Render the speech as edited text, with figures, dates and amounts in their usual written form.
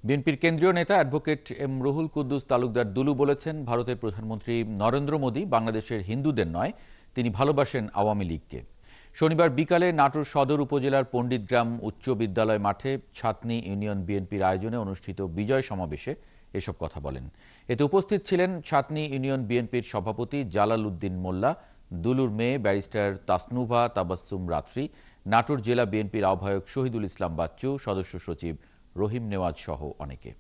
বিএনপির কেন্দ্রীয় নেতা অ্যাডভোকেট এম রুহুল কুদ্দুস তালুকদার দুলু বলেছেন, ভারতের প্রধানমন্ত্রী নরেন্দ্র মোদী বাংলাদেশের হিন্দুদের নয়, তিনি ভালোবাসেন আওয়ামী লীগকে। শনিবার বিকালে নাটোর সদর উপজেলার পণ্ডিতগ্রাম উচ্চ বিদ্যালয় মাঠে ছাতনী ইউনিয়ন বিএনপির আয়োজনে অনুষ্ঠিত বিজয় সমাবেশে এসব কথা বলেন। এতে উপস্থিত ছিলেন ছাতনী ইউনিয়ন বিএনপির সভাপতি জালাল উদ্দিন মোল্লা, দুলুর মেয়ে ব্যারিস্টার তাসনুভা তাবাসসুম রাত্রি, নাটোর জেলা বিএনপির আহ্বায়ক শহীদুল ইসলাম বাচ্চু, সদস্য সচিব রহিম নেওয়াজ সহ অনেকে।